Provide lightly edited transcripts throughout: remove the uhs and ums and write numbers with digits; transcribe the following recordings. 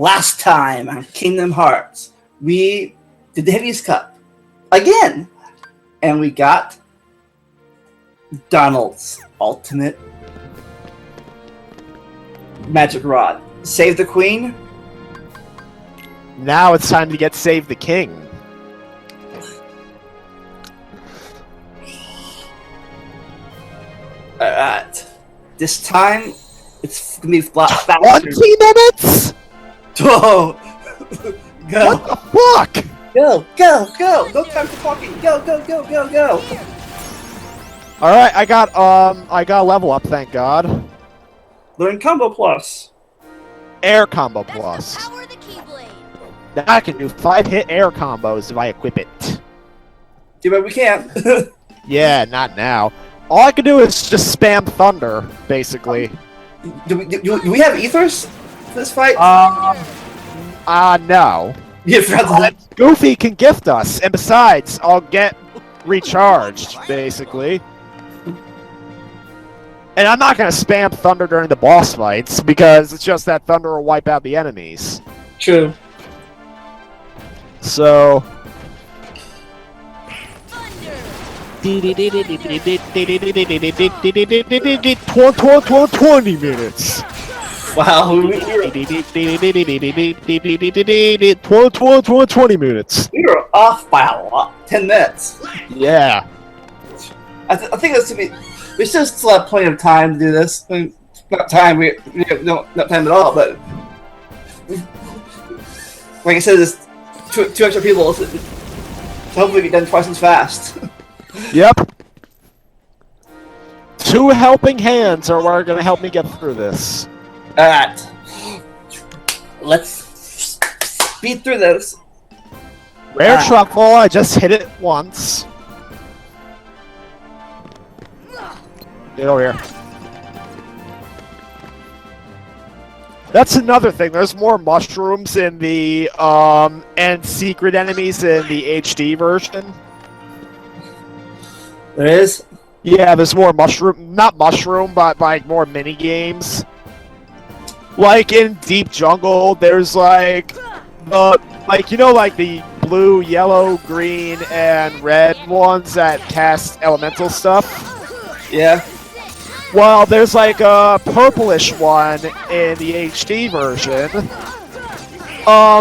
Last time on Kingdom Hearts, we did the Heavies Cup again, and we got Donald's ultimate magic rod. Save the Queen. Now it's time to get Save the King. Alright. This time, it's gonna be faster. 20 minutes? Oh, go. What the fuck? Go, go, go! No time for talking. Go, go, go, go, go! Alright, I got a level up, thank God. Learn Combo Plus. Air Combo Plus. Power the Keyblade. Now I can do 5-hit air combos if I equip it. Too bad we can't. Yeah, not now. All I can do is just spam Thunder, basically. do we have ethers for this fight? No. You forgot to Goofy can gift us, and besides, I'll get recharged, basically. And I'm not gonna spam Thunder during the boss fights, because it's just that Thunder will wipe out the enemies. True. So... 20 minutes. Wow. 20 minutes. We were off by a lot. 10 minutes. Yeah. I think that's to be. We still have plenty of time to do this. I mean, not time. We don't not time at all. But like I said, there's two extra people. So hopefully, get done twice as fast. Yep. 2 helping hands are what are going to help me get through this. Alright. Let's speed through this. Rare truffle, I just hit it once. Get over here. That's another thing. There's more mushrooms in the and secret enemies in the HD version. There is. Yeah, there's more mushroom, not mushroom, but like more mini games. Like in Deep Jungle, there's like like the blue, yellow, green, and red ones that cast elemental stuff. Yeah. Well, there's like a purplish one in the HD version.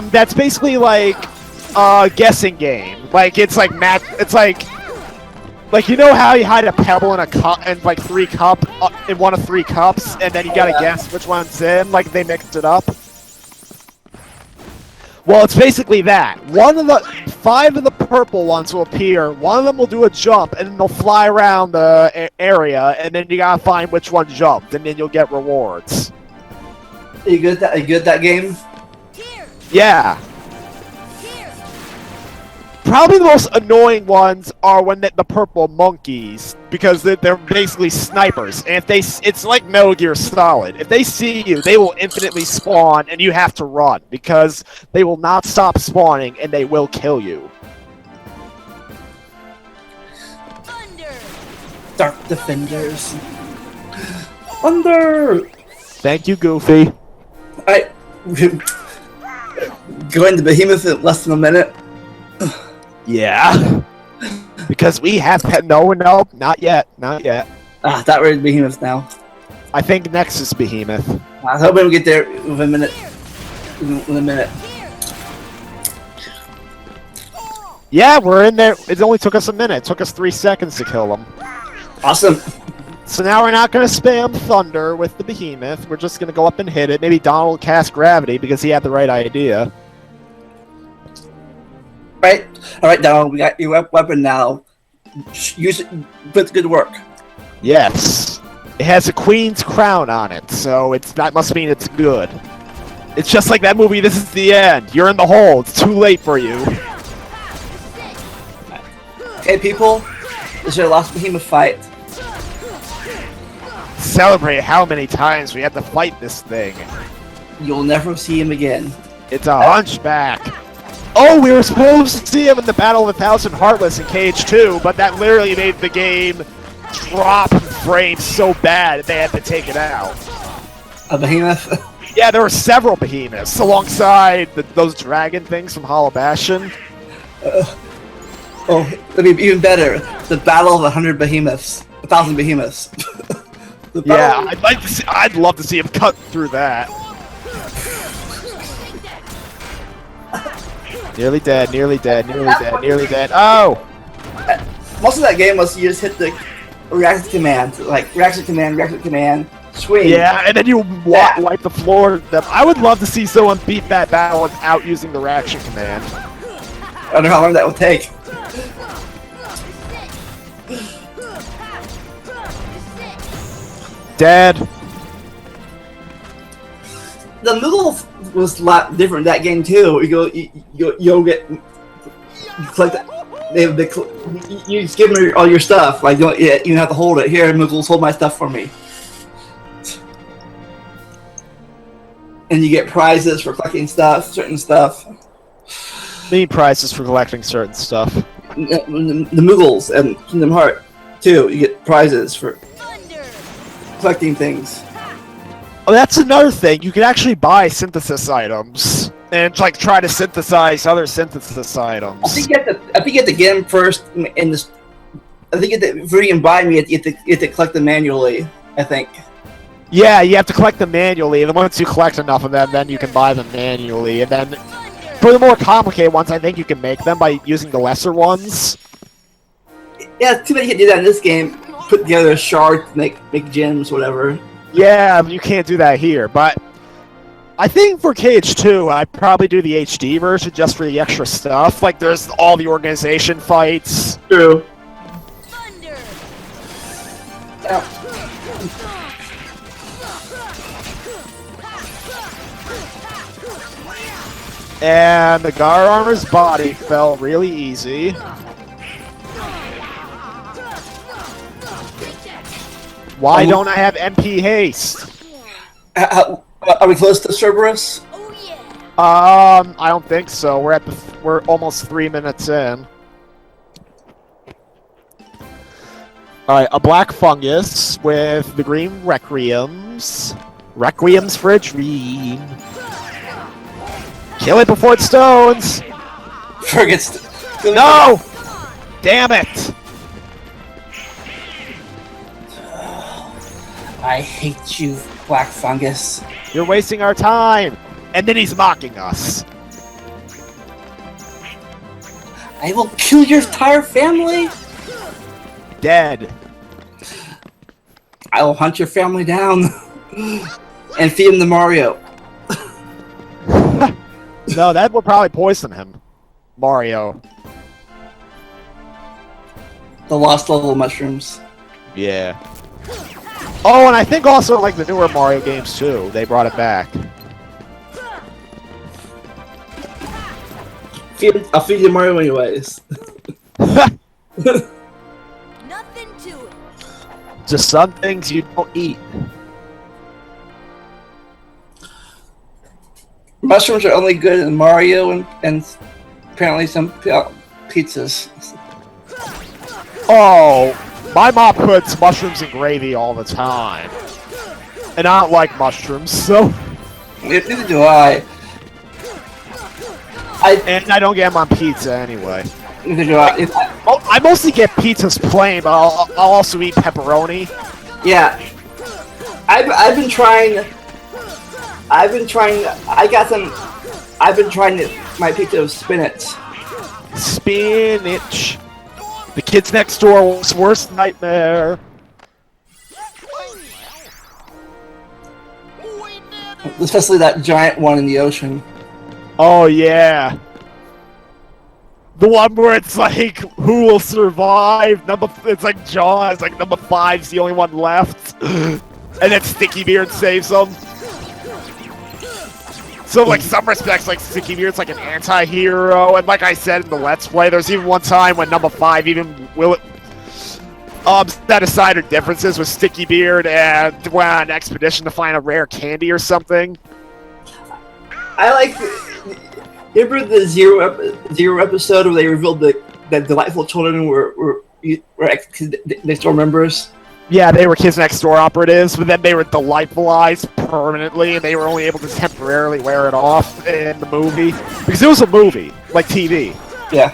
That's basically like a guessing game. Like it's like like you know how you hide a pebble in a cup and like 3 cup in one of 3 cups, and then you gotta guess which one's in. Like they mixed it up. Well, it's basically that. 5 of the purple ones will appear. One of them will do a jump, and then they'll fly around the area, and then you gotta find which one jumped, and then you'll get rewards. Are you good at that game? Yeah. Probably the most annoying ones are when the purple monkeys, because they're basically snipers, and if it's like Metal Gear Solid. If they see you, they will infinitely spawn, and you have to run, because they will not stop spawning, and they will kill you. Thunder. Dark Defenders. Thunder! Thank you, Goofy. Alright. Go into Behemoth in less than a minute. Yeah. Because we have no, not yet. Ah, that we're in Behemoth now. I think next is Behemoth. I hope we'll get there within a minute. In a minute. Yeah, we're in there. It only took us a minute. It took us 3 seconds to kill them. Awesome. So now we're not going to spam Thunder with the Behemoth. We're just going to go up and hit it. Maybe Donald will cast Gravity because he had the right idea. Right. Alright, Donald, we got your weapon now. Use it with good work. Yes. It has a queen's crown on it, so that must mean it's good. It's just like that movie, This Is the End. You're in the hole. It's too late for you. Okay, people. This is your last Behemoth fight. Celebrate how many times we have to fight this thing. You'll never see him again. It's a hunchback. Oh, we were supposed to see him in the Battle of 1,000 Heartless in KH2, but that literally made the game drop frames so bad that they had to take it out. A Behemoth? Yeah, there were several behemoths alongside those dragon things from Hollow Bastion. Oh, that'd be even better. The battle of 100 behemoths. 1,000 behemoths. The Yeah, battle- I'd love to see him cut through that. Nearly dead, nearly dead, nearly dead, nearly dead. Oh! Most of that game was you just hit the reaction command. Like, reaction command, swing. Yeah, and then you wipe the floor. I would love to see someone beat that battle without using the reaction command. I don't know how long that will take. Dead. The Moogle was a lot different that game too. You'll get you collect. You just give them all your stuff. Like you don't have to hold it. Here, Moogles, hold my stuff for me. And you get prizes for collecting certain stuff. Need prizes for collecting certain stuff. The Moogles and Kingdom Heart too. You get prizes for Thunder. collecting things. Oh, that's another thing. You can actually buy synthesis items and like try to synthesize other synthesis I items. think you have to get them first in this. I think before you can buy them, you have to collect them manually. I think. Yeah, you have to collect them manually, and then once you collect enough of them, then you can buy them manually. And then for the more complicated ones, I think you can make them by using the lesser ones. Yeah, too bad you can't do that in this game. Put together a shard to make gems, whatever. Yeah, you can't do that here, but I think for KH2, I'd probably do the HD version just for the extra stuff. Like, there's all the organization fights. True. Thunder. And the Gar Armor's body fell really easy. Why don't I have MP haste? Are we close to Cerberus? Oh yeah. I don't think so. We're almost 3 minutes in. Alright, a black fungus with the green requiems. Requiems for a dream. Kill it before it stones! Forgets. No! Damn it! I hate you, Black Fungus. You're wasting our time! And then he's mocking us. I will kill your entire family. Dead. I will hunt your family down and feed him to Mario. No, that would probably poison him. Mario. The lost level mushrooms. Yeah. Oh, and I think also like the newer Mario games too. They brought it back. I'll feed you Mario anyways. Nothing to it. Just some things you don't eat. Mushrooms are only good in Mario and apparently some pizzas. Oh, my mom puts mushrooms in gravy all the time. And I don't like mushrooms, so... Neither do I. And I don't get them on pizza anyway. Neither do I. I mostly get pizzas plain, but I'll also eat pepperoni. Yeah. I've been trying. I've been trying my pizza with spinach. Spinach. The kids next door's worst nightmare. Especially that giant one in the ocean. Oh yeah. The one where it's like, who will survive? It's like Jaws, like number 5's the only one left. And then Sticky Beard saves them. So like some respects, like Sticky Beard's like an anti-hero, and like I said in the Let's Play, there's even one time when number 5 even set aside her differences with Sticky Beard and went on an expedition to find a rare candy or something. I like. You remember the Zero episode where they revealed that delightful children were next door members? Yeah, they were Kids Next Door operatives, but then they were delightfulized permanently, and they were only able to temporarily wear it off in the movie because it was a movie, like TV. Yeah.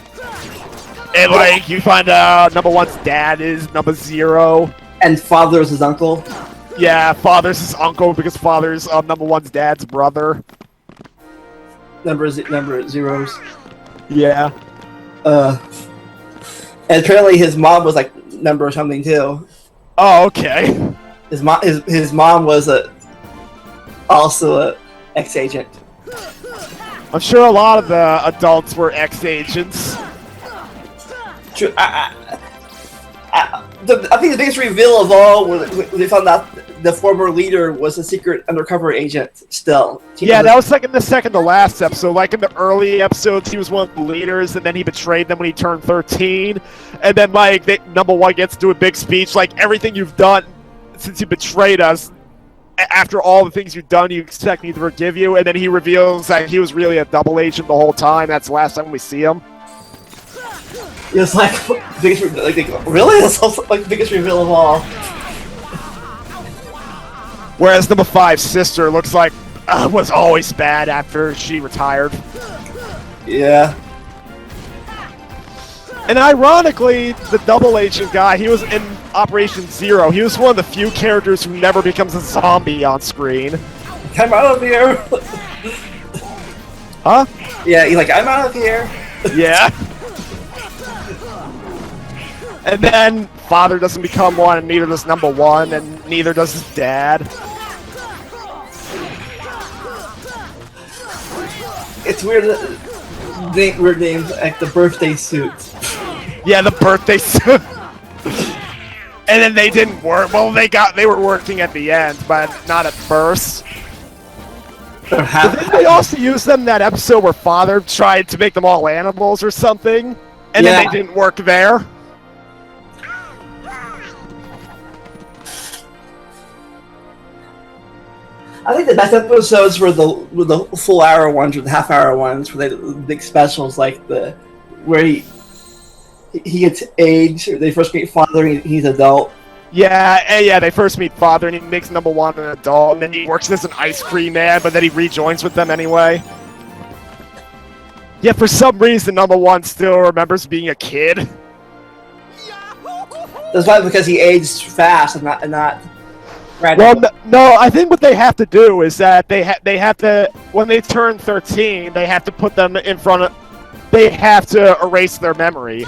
And like you find out number one's dad is number 0. And father is his uncle. Yeah, father's his uncle because father's number one's dad's brother. Number zeros. Yeah. And apparently his mom was like number something too. Oh, okay. His mom was also a ex-agent. I'm sure a lot of the adults were ex-agents. True. I think the biggest reveal of all was when they found out the former leader was a secret undercover agent still. Yeah, that was like in the second to last episode. Like in the early episodes, he was one of the leaders, and then he betrayed them when he turned 13. And then, like, number one gets to do a big speech, like, everything you've done since you betrayed us, after all the things you've done, you expect me to forgive you. And then he reveals that he was really a double agent the whole time. That's the last time we see him. It was like biggest, like really? That's also like the biggest reveal of all. Whereas number 5's sister looks like was always bad after she retired. Yeah. And ironically, the double agent guy, he was in Operation Zero. He was one of the few characters who never becomes a zombie on screen. I'm out of here. Huh? Yeah, he's like, I'm out of here. Yeah. And then father doesn't become one, and neither does number one, and neither does his dad. It's weird. Weird names like the birthday suit. Yeah, the birthday suit. And then they didn't work. Well, they were working at the end, but not at first. But didn't they also use them in that episode where father tried to make them all animals or something? And then they didn't work there? I think the best episodes were the full hour ones or the half hour ones where they the big specials like where he gets age, or they first meet father and he's adult. Yeah, they first meet father and he makes number one an adult, and then he works as an ice cream man, but then he rejoins with them anyway. Yeah, for some reason number one still remembers being a kid. That's probably because he aged fast and not. Well, no, I think what they have to do is that they have to, when they turn 13, they have to put them in front of, they have to erase their memory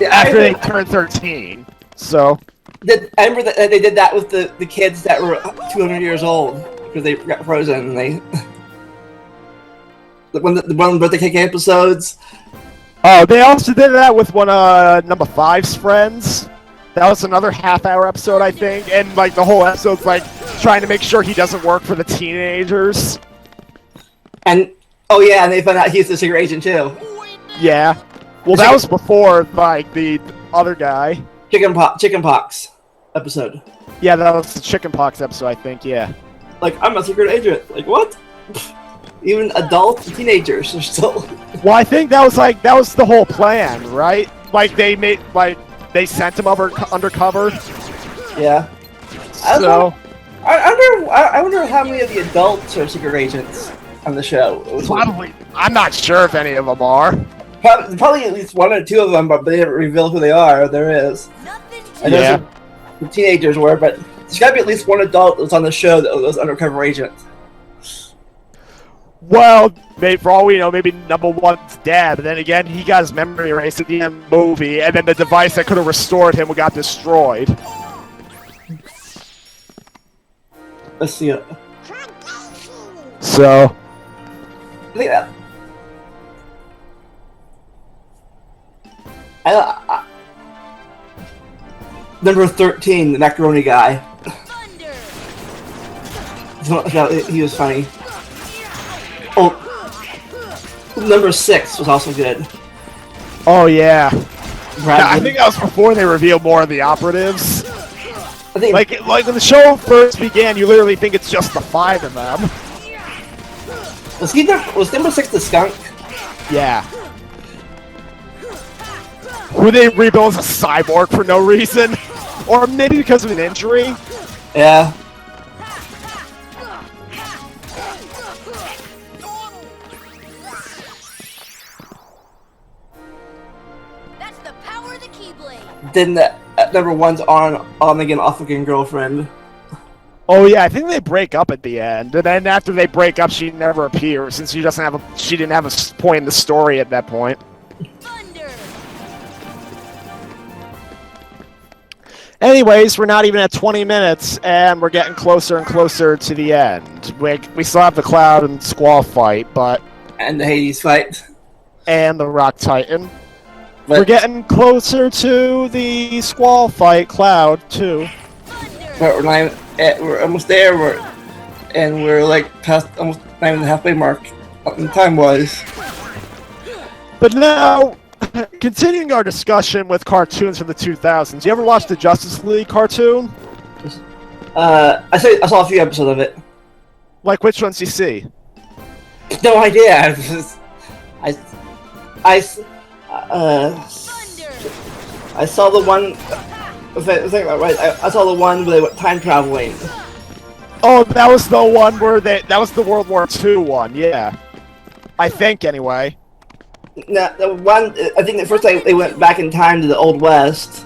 after they turn 13. So I remember that they did that with the kids that were 200 years old because they got frozen. And they one of the birthday cake episodes. Oh, they also did that with one of number 5's friends. That was another half-hour episode, I think, and like the whole episode's like trying to make sure he doesn't work for the teenagers. And and they found out he's the secret agent too. Yeah. Well, that was before like the other guy. Chickenpox episode. Yeah, that was the chickenpox episode, I think. Yeah. Like, I'm a secret agent. Like, what? Even adult teenagers are still. Well, I think that was the whole plan, right? Like they sent him undercover. Yeah. So I wonder how many of the adults are secret agents on the show. probably, I'm not sure if any of them are. Probably at least one or two of them, but they haven't revealed who they are. There is. I know the teenagers were, but there's got to be at least one adult that's on the show that was undercover agent. Well, maybe, for all we know, maybe number one's dead, but then again, he got his memory erased at the end of the movie, and then the device that could have restored him got destroyed. Let's see it. So, I think that. Number 13, the macaroni guy. He was funny. Oh, number 6 was also good. oh yeah. Bradley. I think that was before they revealed more of the operatives. I think Like when the show first began, you literally think it's just the 5 of them. was number 6 the skunk? Yeah. Who they rebuilt as a cyborg for no reason. Or maybe because of an injury. Yeah. That's the power of the Keyblade. Then the number one's on again, off again girlfriend. Oh yeah, I think they break up at the end, and then after they break up, she never appears since she didn't have a point in the story at that point. Thunder. Anyways, we're not even at 20 minutes, and we're getting closer and closer to the end. We still have the Cloud and Squall fight, And the Hades fight. and the Rock Titan. But We're getting closer to the Squall fight, Cloud too. Thunder. we're almost there. We're like past almost not even the halfway mark. The time was. But now, continuing our discussion with cartoons from the 2000s, you ever watch the Justice League cartoon? I saw a few episodes of it. Like which ones you see? No idea. I saw the one. I saw the one where they went time traveling. Oh, that was the one where that was the World War II one, yeah. I think, anyway. No, the one. I think the first time they went back in time to the Old West.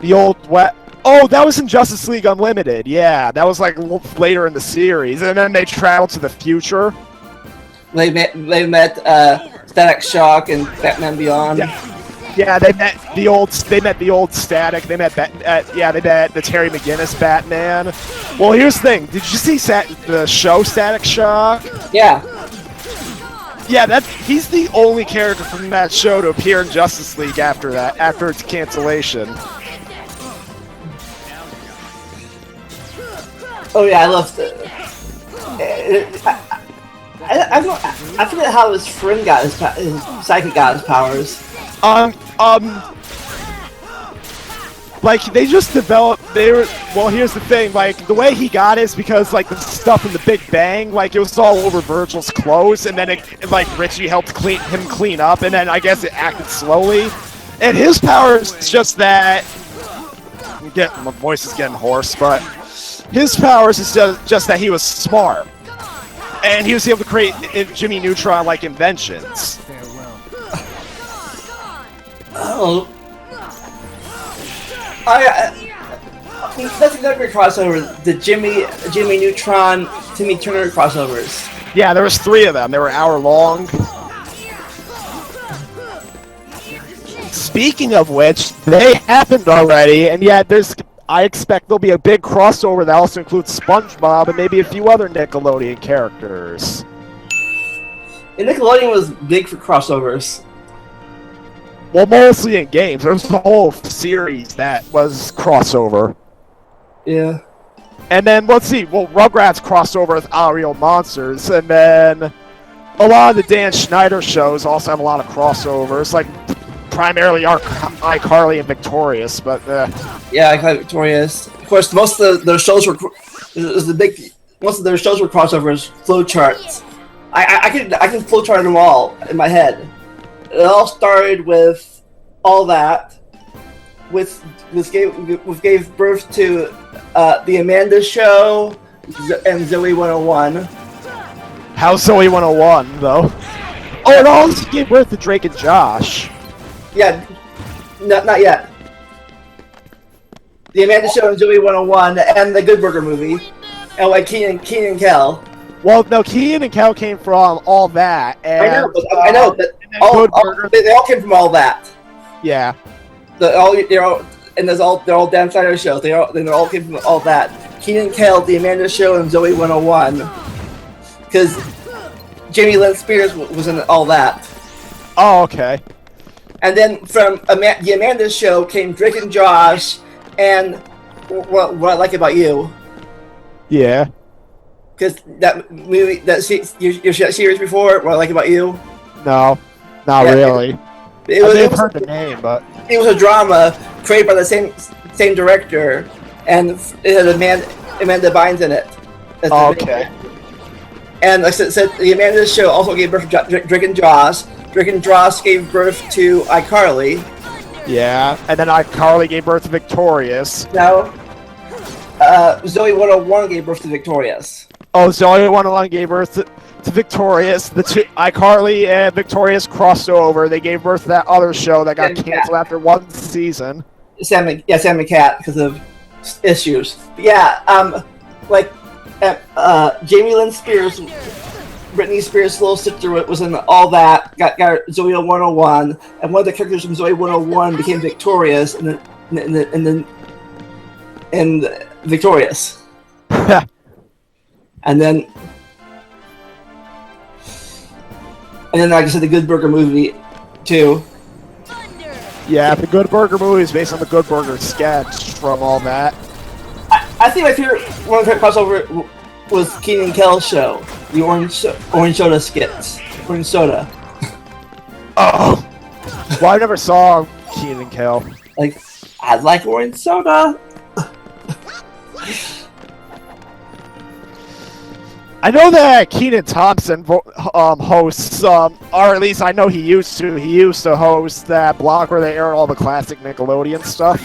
The Old West. Oh, that was in Justice League Unlimited, yeah. That was like later in the series. And then they traveled to the future. They met Static Shock and Batman Beyond. Yeah, they met the old Static. They met they met the Terry McGinnis Batman. Well, here's the thing. Did you see the show Static Shock? Yeah. Yeah, he's the only character from that show to appear in Justice League after its cancellation. Oh yeah, I love the. I forget how his friend got his psychic got his powers. Like they just developed. Well, here's the thing. Like the way he got it is because like the stuff in the Big Bang, like it was all over Virgil's clothes, and then like Richie helped clean up, and then I guess it acted slowly. And his power is just that. My voice is getting hoarse, but his powers is just that he was smart. And he was able to create Jimmy Neutron-like inventions. Oh. That's another crossover. The Jimmy Neutron, Timmy Turner crossovers. Yeah, there was 3 of them. They were hour long. Speaking of which, they happened already, and yet I expect there'll be a big crossover that also includes SpongeBob and maybe a few other Nickelodeon characters. And Nickelodeon was big for crossovers. Well, mostly in games. There was a whole series that was crossover. Yeah. And then, let's see, well, Rugrats crossover with Our Real Monsters, and then a lot of the Dan Schneider shows also have a lot of crossovers, like primarily iCarly and Victorious, but yeah, iCarly Victorious. Of course, most of their shows were most of their shows were crossovers, flowcharts. I can flowchart them all in my head. It all started with All That, which gave birth to the Amanda Show and Zoe 101. How's Zoe 101 though? Oh, it also gave birth to Drake and Josh. Yeah, not yet. The Amanda Show and Zoe 101 and the Good Burger movie, and like Kenan and Kel. Well, no, Kenan and Kel came from All That. And, I know, but they all came from All That. Yeah. They're all Dan Schneider shows. They all came from All That. Kenan and Kel, the Amanda Show, and Zoe 101. Because Jamie Lynn Spears was in All That. Oh, okay. And then from the Amanda Show came Drake and Josh, and What I Like About You. Yeah. Because that movie, your series before, What I Like About You. No, not really. I've heard the name, but it was a drama created by the same director, and it had Amanda Bynes in it. Okay. And like I said, the Amanda Show also gave birth to Drake and Josh. Drake and Josh gave birth to iCarly. Yeah, and then iCarly gave birth to Victorious. No. Zoe 101 gave birth to Victorious. Oh, Zoe 101 gave birth to Victorious. The two, iCarly and Victorious crossed over. They gave birth to that other show that got canceled after one season. Sam and Cat because of issues. But yeah, Jamie Lynn Spears, Britney Spears' little sister was in all that. Got Zoe 101, and one of the characters from Zoe 101 became Victorious, and Victorious. And then, like I said, the Good Burger movie, too. Yeah, the Good Burger movie is based on the Good Burger sketch from all that. I think my favorite one of the crossover was Keenan and Kel's show, the Orange Soda skits. Orange Soda. Oh! Well, I never saw Keenan and Kel. Like, I like Orange Soda. I know that Kenan Thompson hosts, or at least I know he used to. He used to host that block where they air all the classic Nickelodeon stuff.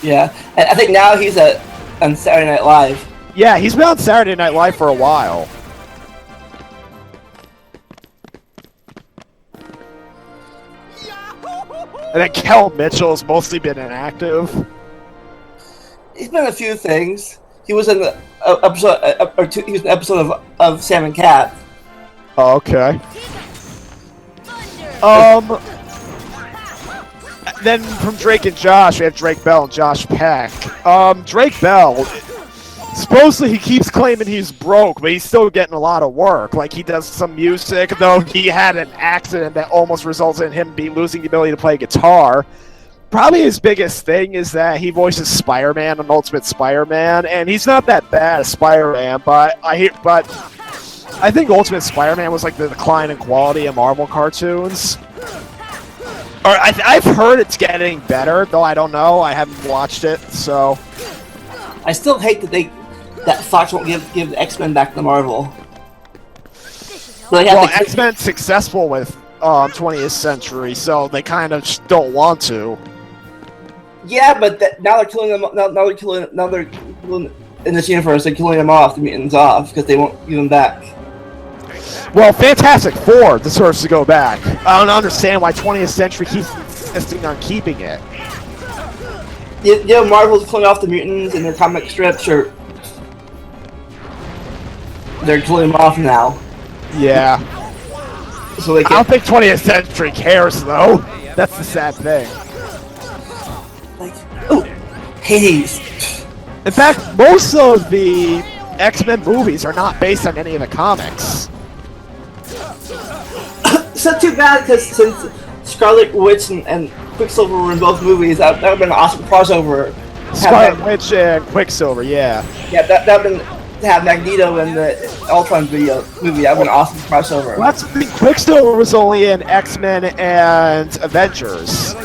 Yeah, and I think now he's on Saturday Night Live. Yeah, he's been on Saturday Night Live for a while. And then Kel Mitchell's mostly been inactive. He's been in a few things. He was in the episode, he was in an episode of Sam and Cat. Oh, okay. Then from Drake and Josh, we have Drake Bell and Josh Peck. Drake Bell, supposedly he keeps claiming he's broke, but he's still getting a lot of work. Like, he does some music, though he had an accident that almost resulted in him losing the ability to play guitar. Probably his biggest thing is that he voices Spider-Man on Ultimate Spider-Man, and he's not that bad as Spider-Man, but I think Ultimate Spider-Man was like the decline in quality of Marvel cartoons. Or I've heard it's getting better, though I don't know. I haven't watched it, so. I still hate that Fox won't give the X-Men back to Marvel. Well, X-Men's successful with 20th Century, so they kind of don't want to. Yeah, but now they're killing them. Now they're killing in this universe. They're killing them off, the mutants off, because they won't give them back. Well, Fantastic Four deserves to go back. I don't understand why 20th Century keeps insisting on keeping it. You know, Marvel's killing off the mutants in their comic strips, or they're killing them off now. Yeah. So they I don't think 20th Century cares, though. That's the sad thing. Like, oh, Hades. In fact, most of the X-Men movies are not based on any of the comics. It's not too bad, because since Scarlet Witch and Quicksilver were in both movies, that would have been an awesome crossover. Scarlet Witch and Quicksilver, yeah. Yeah, that would have been to have Magneto in the Ultron movie. That would have been an awesome crossover. Well, that's the thing. Quicksilver was only in X-Men and Avengers.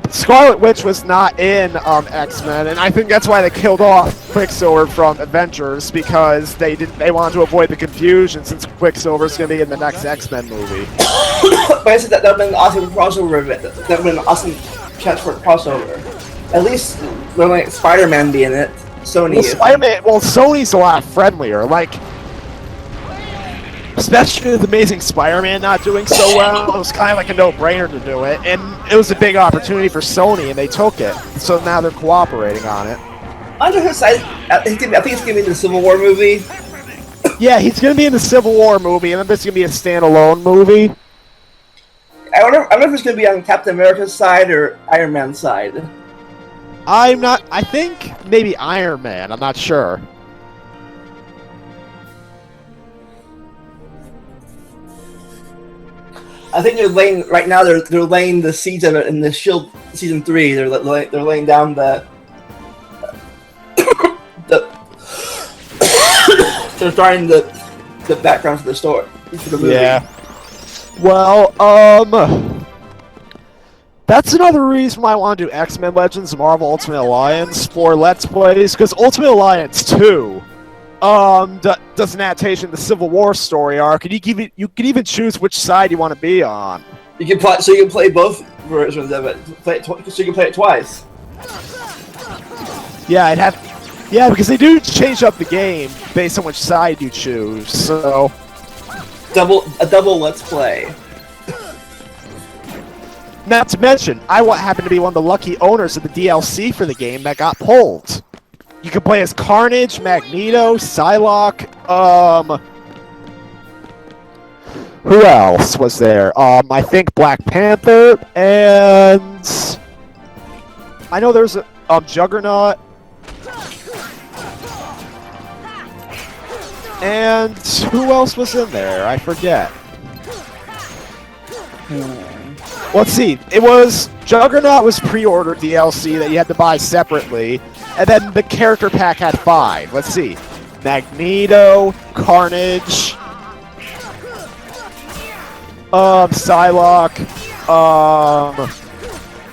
Scarlet Witch was not in X-Men, and I think that's why they killed off Quicksilver from Avengers, because they wanted to avoid the confusion since Quicksilver's going to be in the next X-Men movie. But I said that would have been an awesome crossover event. That would have been an awesome chance for a crossover. At least let Spider-Man be in it. Sony. Well, Sony's a lot friendlier. Like, especially with Amazing Spider-Man not doing so well, it was kind of like a no-brainer to do it, and it was a big opportunity for Sony, and they took it. So now they're cooperating on it. Under his side, I think it's going to be the Civil War movie. Yeah, he's going to be in the Civil War movie, and then there's going to be a standalone movie. I wonder if it's going to be on Captain America's side or Iron Man's side. I think maybe Iron Man, I'm not sure. I think they're laying right now. They're laying the seeds of it in the Shield season 3. They're laying down the they're starting the background for the story for the movie. Yeah. Well, that's another reason why I want to do X-Men Legends Marvel Ultimate Alliance for Let's Plays, because Ultimate Alliance 2 does an adaptation of the Civil War story arc, and you can even choose which side you want to be on. You can play, so you can play both versions of it. So you can play it twice. Yeah, I'd have. Yeah, because they do change up the game based on which side you choose. So A double let's play. not to mention, I happen to be one of the lucky owners of the DLC for the game that got pulled. You can play as Carnage, Magneto, Psylocke, who else was there? I think Black Panther, and I know there's a Juggernaut, and who else was in there? I forget. Let's see. It was Juggernaut was pre-ordered DLC that you had to buy separately, and then the character pack had 5. Let's see. Magneto, Carnage, Psylocke,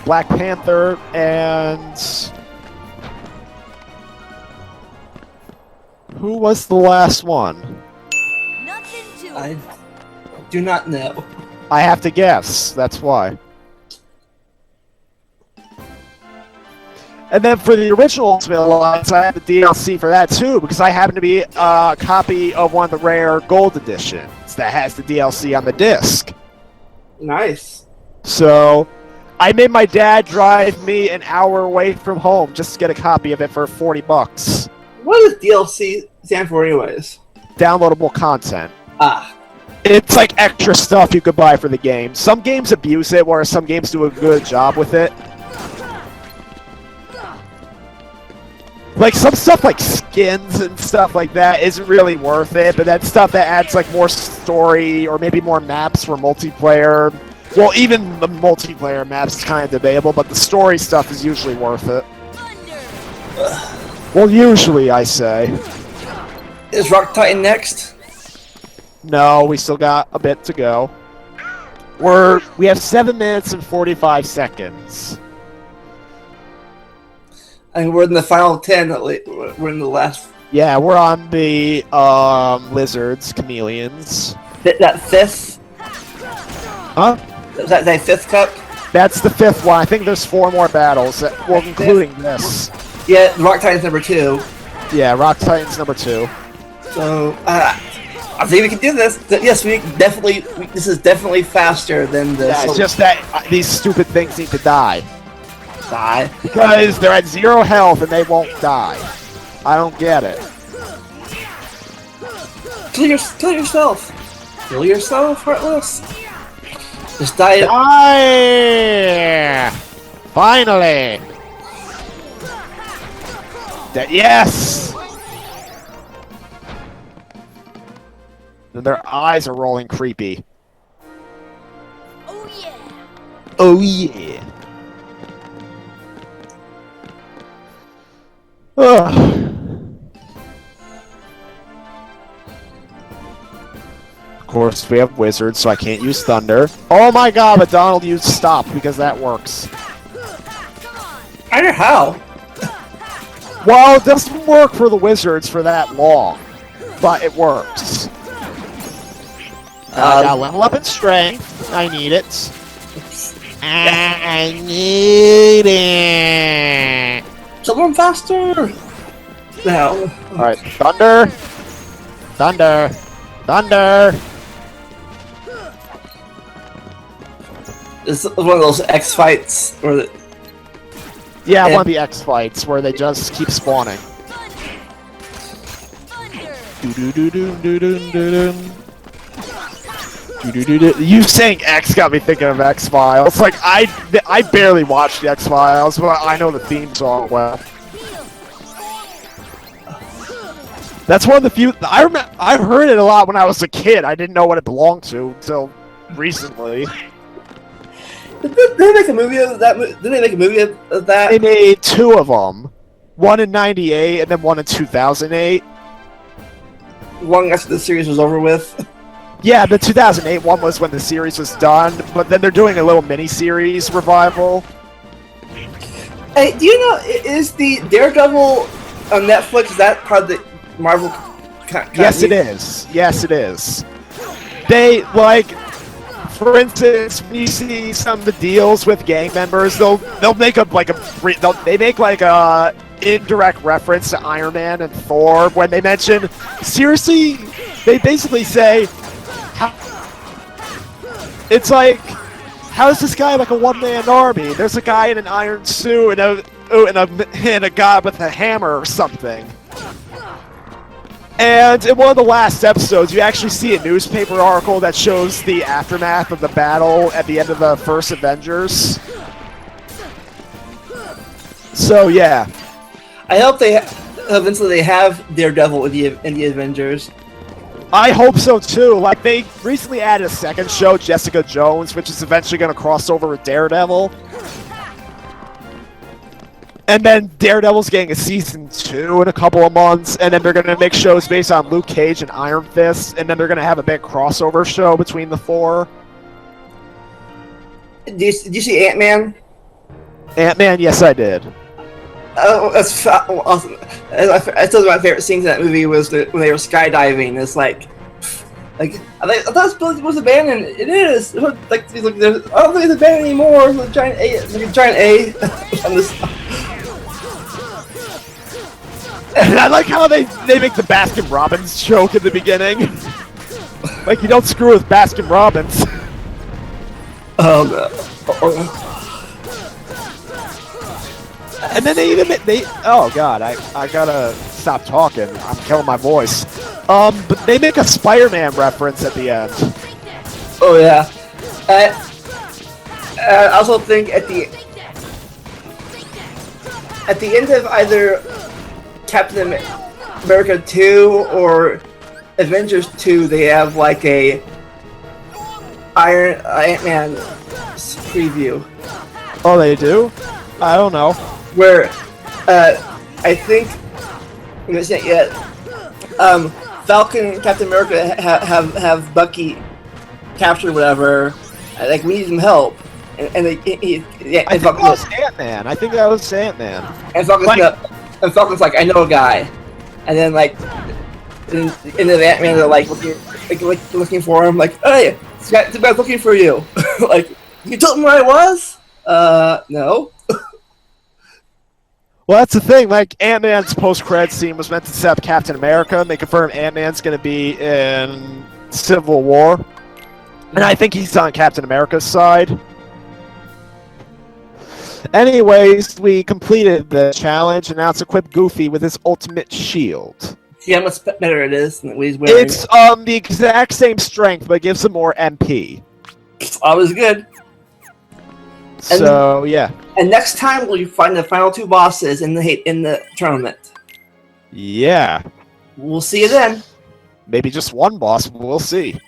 Black Panther, and who was the last one? Nothing to it. I do not know. I have to guess. That's why. And then for the original Ultimate Alliance, I have the DLC for that too, because I happen to be a copy of one of the rare gold editions that has the DLC on the disc. Nice. So I made my dad drive me an hour away from home just to get a copy of it for $40. What does DLC stand for, anyways? Downloadable content. Ah, It's like extra stuff you could buy for the game. Some games abuse it, whereas some games do a good job with it. Like, some stuff like skins and stuff like that isn't really worth it, but that's stuff that adds, like, more story or maybe more maps for multiplayer. Well, even the multiplayer maps is kind of debatable, but the story stuff is usually worth it. Well, usually, I say. is Rock Titan next? No, we still got a bit to go. We have 7 minutes and 45 seconds. And we're in the final 10. We're in the last. Yeah, we're on the lizards, chameleons. That fifth. Huh? Is that fifth cup? That's the 5th one. I think there's 4 more battles, well, including this. Yeah, Rock Titan's number 2. Yeah, Rock Titan's number 2. So I think we can do this. Yes, we definitely. This is definitely faster than the. Yeah, it's just that these stupid things need to die. die. Because they're at 0 health and they won't die. I don't get it. Kill yourself. Kill yourself, Heartless. Just die. Die! Finally! Yes! And their eyes are rolling creepy. Oh yeah. Oh yeah. Ugh. Of course, we have wizards, so I can't use thunder. Oh my god, but Donald used stop because that works. I don't know how. Well, it doesn't work for the wizards for that long, but it works. I gotta level up in strength. I need it. I need it. Someone faster. Now. Alright, thunder. Thunder. Thunder. It's one of those X fights where the, Yeah, one of the X fights where they just keep spawning. You saying X got me thinking of X-Files. Like, I barely watched the X-Files, but I know the theme song well. That's one of the few. I heard it a lot when I was a kid. I didn't know what it belonged to until recently. Did they make a movie of that? Did they make a movie of that? They made 2 of them. One in '98 and then one in 2008. Long after the series was over with. Yeah, the 2008 one was when the series was done, but then they're doing a little mini-series revival. Hey, do you know, is the Daredevil on Netflix, is that part of the Marvel? Yes, it is. Yes, it is. They, like, For instance, when you see some of the deals with gang members, they'll make they make like a indirect reference to Iron Man and Thor when they mention. Seriously, they basically say, it's like, how is this guy like a one-man army? There's a guy in an iron suit and a guy with a hammer or something. And in one of the last episodes, you actually see a newspaper article that shows the aftermath of the battle at the end of the first Avengers. So yeah, I hope they eventually they have Daredevil in the Avengers. I hope so too. Like, they recently added a second show, Jessica Jones, which is eventually going to cross over with Daredevil. And then Daredevil's getting a season 2 in a couple of months, and then they're going to make shows based on Luke Cage and Iron Fist, and then they're going to have a big crossover show between the four. Did you see Ant-Man? Ant-Man, yes I did. Oh, that's awesome. I told you my favorite scenes in that movie was when they were skydiving. It's like I thought it was abandoned. It is. Like, I don't think it's abandoned anymore. It's a giant A on this. And I like how they make the Baskin Robbins joke at the beginning. Like, you don't screw with Baskin Robbins. Oh no. And then oh god, I gotta stop talking. I'm killing my voice. But they make a Spider-Man reference at the end. Oh yeah. I also think at the end of either Captain America 2 or Avengers 2, they have like a Ant-Man preview. Oh, they do? I don't know. Where I think I'm gonna say it yet. Falcon and Captain America have Bucky captured, whatever. Like, we need some help, and I think that was Ant-Man. I think that was Ant-Man. And Falcon's like, I know a guy, and then like in the Ant-Man, they're like looking for him, like, hey, this guy's looking for you. Like, you told him where I was? No. Well, that's the thing. Like, Ant-Man's post-credits scene was meant to set up Captain America, and they confirmed Ant-Man's going to be in Civil War. And I think he's on Captain America's side. Anyways, we completed the challenge, and now it's equipped Goofy with his ultimate shield. See how much better it is than what he's wearing. It's the exact same strength, but it gives him more MP. Always good. So, yeah. And next time we'll find the final 2 bosses in the tournament. Yeah. We'll see you then. Maybe just one boss, but we'll see.